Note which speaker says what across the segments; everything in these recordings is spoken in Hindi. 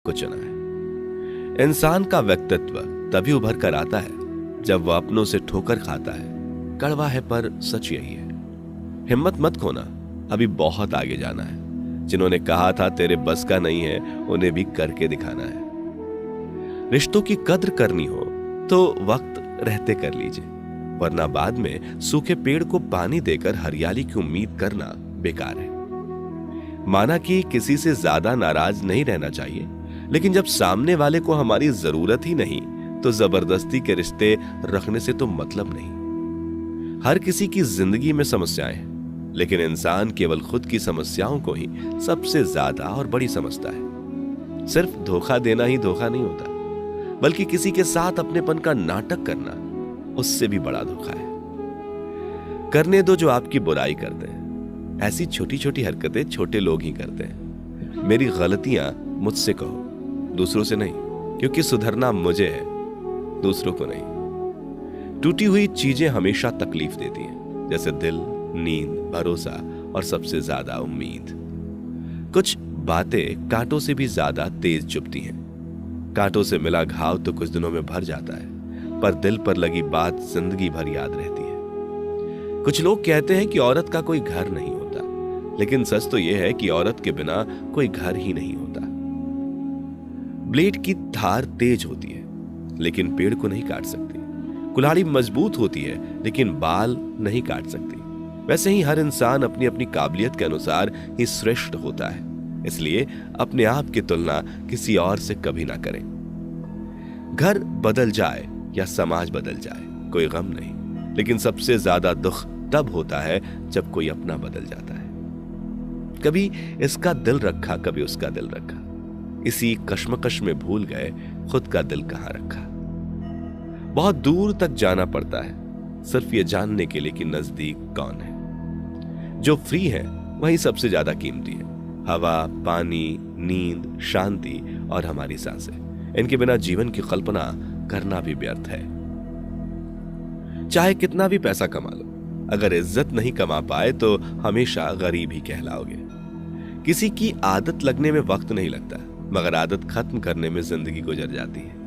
Speaker 1: को चुना है। इंसान का व्यक्तित्व तभी उभर कर आता है जब वह अपनों से ठोकर खाता है। कड़वा है पर सच यही है। हिम्मत मत खोना, अभी बहुत आगे जाना है। जिन्होंने कहा था तेरे बस का नहीं है, उन्हें भी करके दिखाना है। रिश्तों की कद्र करनी हो तो वक्त रहते कर लीजिए, वरना बाद में सूखे पेड़ को पानी देकर हरियाली की उम्मीद करना बेकार है। माना कि किसी से ज्यादा नाराज नहीं रहना चाहिए, लेकिन जब सामने वाले को हमारी जरूरत ही नहीं तो जबरदस्ती के रिश्ते रखने से तो मतलब नहीं। हर किसी की जिंदगी में समस्याएं हैं, लेकिन इंसान केवल खुद की समस्याओं को ही सबसे ज्यादा और बड़ी समझता है। सिर्फ धोखा देना ही धोखा नहीं होता, बल्कि किसी के साथ अपनेपन का नाटक करना उससे भी बड़ा धोखा है। करने दो जो आपकी बुराई करते हैं। ऐसी छोटी छोटी हरकतें छोटे लोग ही करते हैं। मेरी गलतियां मुझसे कहो, दूसरों से नहीं, क्योंकि सुधरना मुझे है, दूसरों को नहीं। टूटी हुई चीजें हमेशा तकलीफ देती हैं, जैसे दिल, नींद, भरोसा और सबसे ज्यादा उम्मीद। कुछ बातें कांटों से भी ज्यादा तेज चुभती हैं। कांटों से मिला घाव तो कुछ दिनों में भर जाता है, पर दिल पर लगी बात जिंदगी भर याद रहती है। कुछ लोग कहते हैं कि औरत का कोई घर नहीं होता, लेकिन सच तो यह है कि औरत के बिना कोई घर ही नहीं होता। ब्लेड की धार तेज होती है, लेकिन पेड़ को नहीं काट सकती। कुल्हाड़ी मजबूत होती है, लेकिन बाल नहीं काट सकती। वैसे ही हर इंसान अपनी अपनी काबिलियत के अनुसार ही श्रेष्ठ होता है, इसलिए अपने आप की तुलना किसी और से कभी ना करें। घर बदल जाए या समाज बदल जाए कोई गम नहीं, लेकिन सबसे ज्यादा दुख तब होता है जब कोई अपना बदल जाता है। कभी इसका दिल रखा, कभी उसका दिल रखा, इसी कश्मकश में भूल गए खुद का दिल कहां रखा। बहुत दूर तक जाना पड़ता है सिर्फ ये जानने के लिए कि नजदीक कौन है। जो फ्री है वही सबसे ज्यादा कीमती है। हवा, पानी, नींद, शांति और हमारी सांसें, इनके बिना जीवन की कल्पना करना भी व्यर्थ है। चाहे कितना भी पैसा कमा लो, अगर इज्जत नहीं कमा पाए तो हमेशा गरीब ही कहलाओगे। किसी की आदत लगने में वक्त नहीं लगता, मगर आदत खत्म करने में जिंदगी गुजर जाती है।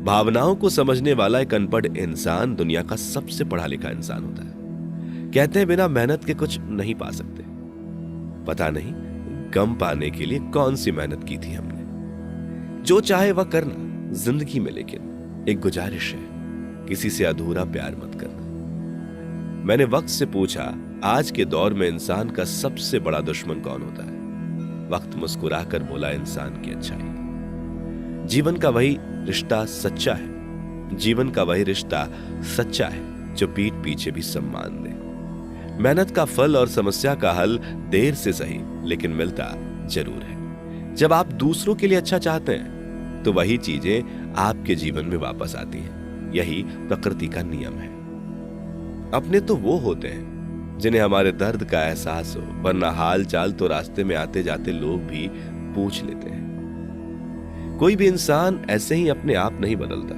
Speaker 1: भावनाओं को समझने वाला एक अनपढ़ इंसान दुनिया का सबसे पढ़ा लिखा इंसान होता है। कहते हैं बिना मेहनत के कुछ नहीं पा सकते। पता नहीं गम पाने के लिए कौन सी मेहनत की थी हमने। जो चाहे वह करना जिंदगी में, लेकिन एक गुजारिश है, किसी से अधूरा प्यार मत करना। मैंने वक्त से पूछा, आज के दौर में इंसान का सबसे बड़ा दुश्मन कौन होता है? वक्त मुस्कुराकर बोला, इंसान की अच्छाई। जीवन का वही रिश्ता सच्चा है, जीवन का वही रिश्ता सच्चा है जो पीठ पीछे भी सम्मान दे। मेहनत का फल और समस्या का हल देर से सही, लेकिन मिलता जरूर है। जब आप दूसरों के लिए अच्छा चाहते हैं तो वही चीजें आपके जीवन में वापस आती हैं। यही प्रकृति का नियम है। अपने तो वो होते हैं जिन्हें हमारे दर्द का एहसास हो, वरना हाल चाल तो रास्ते में आते जाते लोग भी पूछ लेते हैं। कोई भी इंसान ऐसे ही अपने आप नहीं बदलता।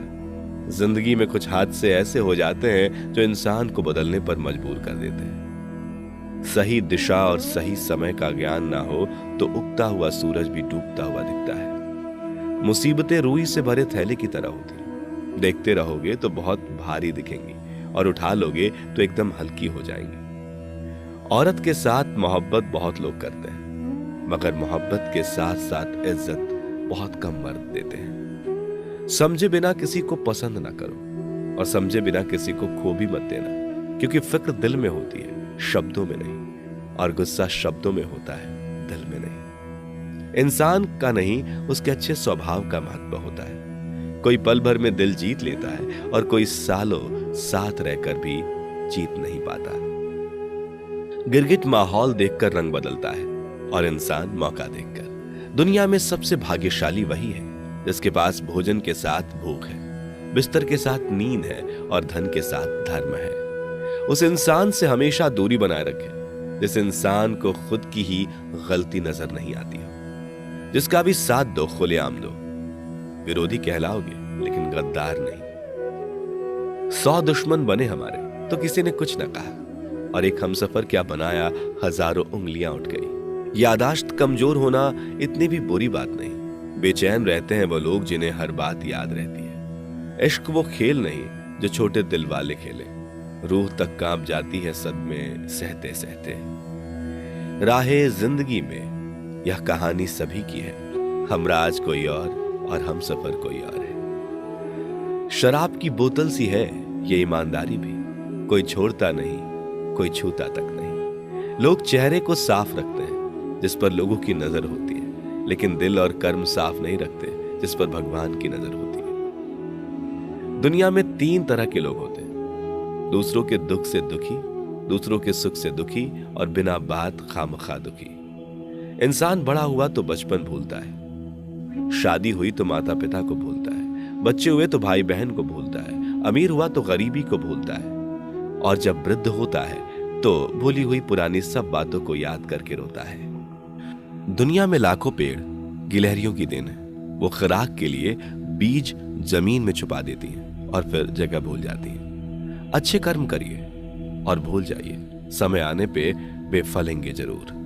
Speaker 1: जिंदगी में कुछ हादसे ऐसे हो जाते हैं जो इंसान को बदलने पर मजबूर कर देते हैं। सही दिशा और सही समय का ज्ञान ना हो तो उगता हुआ सूरज भी डूबता हुआ दिखता है। मुसीबतें रुई से भरे थैले की तरह होती, देखते रहोगे तो बहुत भारी दिखेंगी और उठा लोगे तो एकदम हल्की हो जाएंगी। औरत के साथ मोहब्बत बहुत लोग करते हैं, मगर मोहब्बत के साथ साथ इज्जत बहुत कम मर्द देते हैं। समझे बिना किसी को पसंद ना करो, और समझे बिना किसी को खो भी मत देना, क्योंकि फिक्र दिल में होती है, शब्दों में नहीं, और गुस्सा शब्दों में होता है, दिल में नहीं। इंसान का नहीं, उसके अच्छे स्वभाव का महत्व होता है। कोई पल भर में दिल जीत लेता है और कोई सालों साथ रहकर भी जीत नहीं पाता। गिरगिट माहौल देखकर रंग बदलता है और इंसान मौका देखकर। दुनिया में सबसे भाग्यशाली वही है जिसके पास भोजन के साथ भूख है, बिस्तर के साथ नींद है और धन के साथ धर्म है। उस इंसान से हमेशा दूरी बनाए रखें जिस इंसान को खुद की ही गलती नजर नहीं आती हो। जिसका भी साथ दो, खुलेआम दो। विरोधी कहलाओगे लेकिन गद्दार नहीं। 100 दुश्मन बने हमारे तो किसी ने कुछ न कहा, और एक हमसफर क्या बनाया, हजारों उंगलियां उठ गई। यादाश्त कमजोर होना इतनी भी बुरी बात नहीं, बेचैन रहते हैं वो लोग जिन्हें हर बात याद रहती है। इश्क वो खेल नहीं जो छोटे दिल वाले खेले, रूह तक कांप जाती है सदमे सहते सहते। राहे जिंदगी में यह कहानी सभी की है, हमराज कोई और हम सफर कोई और है। शराब की बोतल सी है ये ईमानदारी भी, कोई छोड़ता नहीं कोई छूता तक नहीं। लोग चेहरे को साफ रखते हैं जिस पर लोगों की नजर होती है, लेकिन दिल और कर्म साफ नहीं रखते जिस पर भगवान की नजर होती है। दुनिया में 3 तरह के लोग होते हैं, दूसरों के दुख से दुखी, दूसरों के सुख से दुखी और बिना बात खामखा दुखी। इंसान बड़ा हुआ तो बचपन भूलता है, शादी हुई तो माता पिता को भूलता है, बच्चे हुए तो भाई बहन को भूलता है, अमीर हुआ तो गरीबी को भूलता है, और जब वृद्ध होता है तो भूली हुई पुरानी सब बातों को याद करके रोता है। दुनिया में लाखों पेड़ गिलहरियों की देन है, वो खुराक के लिए बीज जमीन में छुपा देती हैं और फिर जगह भूल जाती हैं। अच्छे कर्म करिए और भूल जाइए, समय आने पे वे फलेंगे जरूर।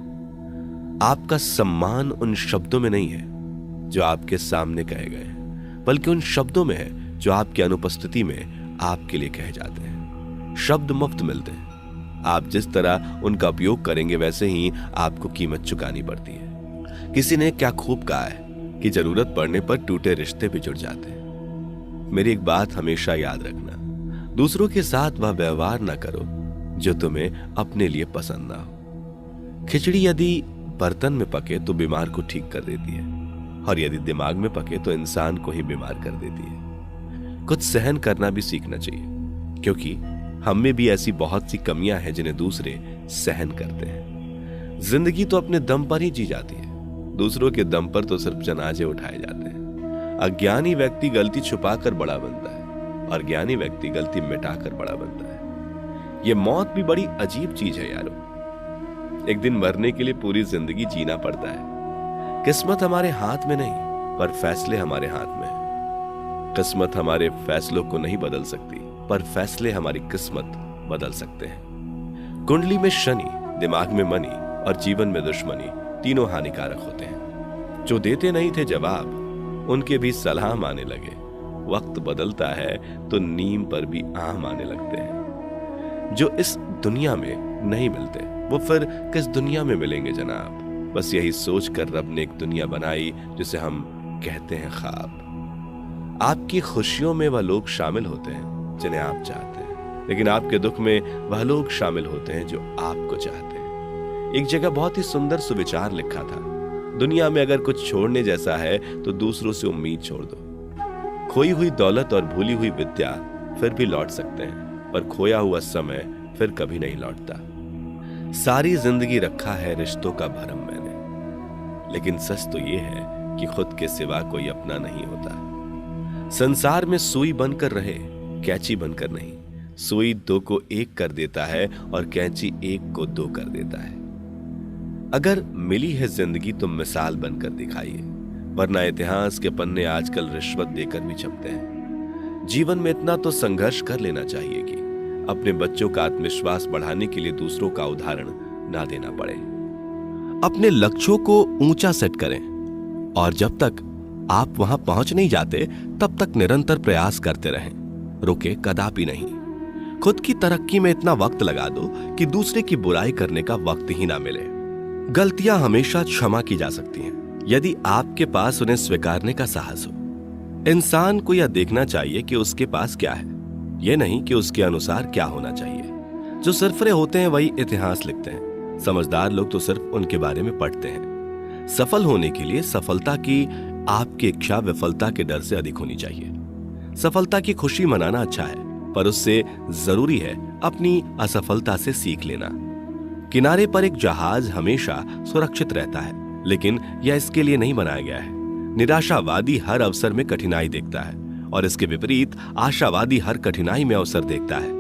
Speaker 1: आपका सम्मान उन शब्दों में नहीं है जो आपके सामने कहे गए हैं, बल्कि उन शब्दों में है जो आपकी अनुपस्थिति में आपके लिए कहे जाते हैं। शब्द मुफ्त मिलते हैं, आप जिस तरह उनका उपयोग करेंगे वैसे ही आपको कीमत चुकानी पड़ती है। किसी ने क्या खूब कहा है कि जरूरत पड़ने पर टूटे रिश्ते भी जुड़ जाते हैं। मेरी एक बात हमेशा याद रखना, दूसरों के साथ वह व्यवहार ना करो जो तुम्हें अपने लिए पसंद ना हो। खिचड़ी यदि बर्तन में पके तो बीमार को ठीक कर देती है, और यदि दिमाग में पके तो इंसान को ही बीमार कर देती है। कुछ सहन करना भी सीखना चाहिए, क्योंकि हम में भी ऐसी बहुत सी कमियां हैं जिन्हें दूसरे सहन करते हैं। जिंदगी तो अपने दम पर ही जी जाती है, दूसरों के दम पर तो सिर्फ जनाजे उठाए जाते हैं। अज्ञानी व्यक्ति गलती छुपाकर बड़ा बनता है और ज्ञानी व्यक्ति गलती मिटाकर बड़ा बनता है। ये मौत भी बड़ी अजीब चीज है यारो। एक दिन मरने के लिए पूरी जिंदगी जीना पड़ता है। किस्मत हमारे हाथ में नहीं, पर फैसले हमारे हाथ में है। किस्मत हमारे फैसलों को नहीं बदल सकती, पर फैसले हमारी किस्मत बदल सकते हैं। कुंडली में शनि, दिमाग में मनी और जीवन में दुश्मनी तीनों हानिकारक होते हैं। जो देते नहीं थे जवाब, उनके भी सलाम आने लगे। वक्त बदलता है तो नीम पर भी आम आने लगते हैं। जो इस दुनिया में नहीं मिलते वो फिर किस दुनिया में मिलेंगे जनाब। बस यही सोचकर रब ने एक दुनिया बनाई जिसे हम कहते हैं ख्वाब। आपकी खुशियों में वह लोग शामिल होते हैं जिन्हें आप चाहते हैं, लेकिन आपके दुख में वह लोग शामिल होते हैं जो आपको चाहते हैं। एक जगह बहुत ही सुंदर सुविचार लिखा था, दुनिया में अगर कुछ छोड़ने जैसा है तो दूसरों से उम्मीद छोड़ दो। खोई हुई दौलत और भूली हुई विद्या फिर भी लौट सकते हैं, पर खोया हुआ समय फिर कभी नहीं लौटता। सारी जिंदगी रखा है रिश्तों का भरम मैंने, लेकिन सच तो ये है कि खुद के सिवा कोई अपना नहीं होता। संसार में सुई बनकर रहे, कैंची बनकर नहीं। सुई 2 को 1 कर देता है और कैंची 1 को 2 कर देता है। अगर मिली है जिंदगी तो मिसाल बनकर दिखाइए, वरना इतिहास के पन्ने आजकल रिश्वत देकर भी छपते हैं। जीवन में इतना तो संघर्ष कर लेना चाहिए कि अपने बच्चों का आत्मविश्वास बढ़ाने के लिए दूसरों का उदाहरण ना देना पड़े। अपने लक्ष्यों को ऊंचा सेट करें, और जब तक आप वहां पहुंच नहीं जाते तब तक निरंतर प्रयास करते रहें, रुके कदापि नहीं। खुद की तरक्की में इतना वक्त लगा दो कि दूसरे की बुराई करने का वक्त ही ना मिले। गलतियां हमेशा क्षमा की जा सकती हैं यदि आपके पास उन्हें स्वीकारने का साहस हो। इंसान को यह देखना चाहिए कि उसके पास क्या है, यह नहीं कि उसके अनुसार क्या होना चाहिए। जो सरफरे होते हैं वही इतिहास लिखते हैं, समझदार लोग तो सिर्फ उनके बारे में पढ़ते हैं। सफल होने के लिए सफलता की आपकी इच्छा विफलता के डर से अधिक होनी चाहिए। सफलता की खुशी मनाना अच्छा है, पर उससे जरूरी है अपनी असफलता से सीख लेना। किनारे पर एक जहाज हमेशा सुरक्षित रहता है, लेकिन यह इसके लिए नहीं बनाया गया है। निराशावादी हर अवसर में कठिनाई देखता है और इसके विपरीत आशावादी हर कठिनाई में अवसर देखता है।